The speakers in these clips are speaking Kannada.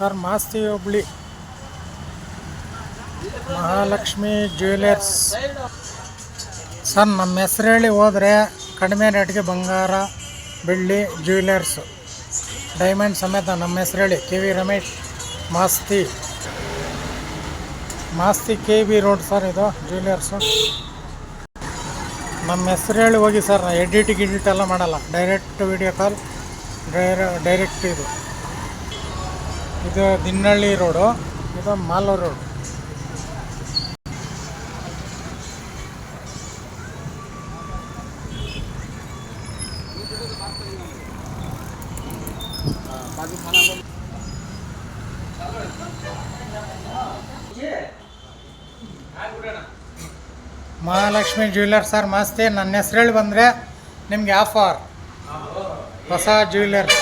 Sir Masti Hubli Mahalakshmi jewellers. Sir ನಮ್ಮ ಹೆಸರು ಹೇಳಿ ಹೋದರೆ ಕಡಿಮೆ ರೇಟ್ಗೆ ಬಂಗಾರ ಬೆಳ್ಳಿ ಜ್ಯುವೆಲರ್ಸು ಡೈಮಂಡ್ ಸಮೇತ ನಮ್ಮ ಹೆಸರು ಹೇಳಿ K V Ramesh Masti K V road sir. ಇದು ಜ್ಯುವೆಲರ್ಸು ನಮ್ಮ ಹೆಸರು ಹೇಳಿ ಹೋಗಿ ಸರ್. ಎಡಿಟ್ ಎಲ್ಲ ಮಾಡಲ್ಲ, ಡೈರೆಕ್ಟ್ ವಿಡಿಯೋ ಕಾಲ್, ಡೈರೆಕ್ಟ್. ಇದು ದಿನ್ನಳ್ಳಿ ರೋಡು, ಇದು Malur road. Mahalakshmi jewellers sir Masti. ನನ್ನ ಹೆಸರು ಹೇಳಿ ಬಂದರೆ ನಿಮಗೆ ಆಫರ್. ಹೊಸ ಜ್ಯುವೆಲರ್ಸ್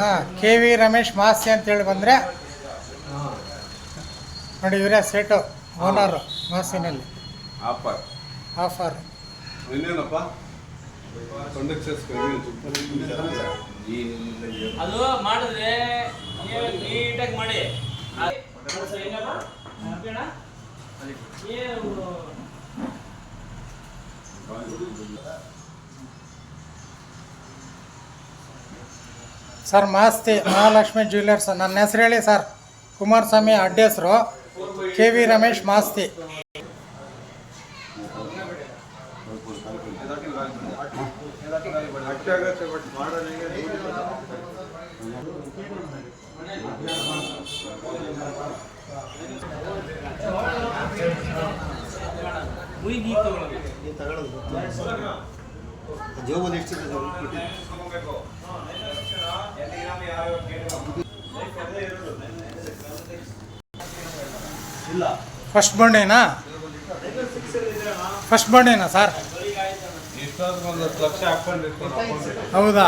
ಹಾಂ, ಕೆ ವಿ ರಮೇಶ್ ಮಾಸ್ತಿ ಅಂತೇಳಿ ಬಂದರೆ ನೋಡಿ, ಇವರೇ ಸೇಟು ಓನರು ಮಾಸ್ತಿನಲ್ಲಿ. ಆಫರ್ ಅದು ಮಾಡಿದ್ರೆ ನೀಟಾಗಿ ಮಾಡಿ. Sir Masti Mahalakshmi jewellers. ನನ್ನ ಹೆಸರು ಹೇಳಿ ಸರ್, ಕುಮಾರಸ್ವಾಮಿ ಅಡ್ಡ ಹೆಸರು, K V Ramesh Masti. First ಬಂಡೇನಾ ಸರ್? ಹೌದಾ?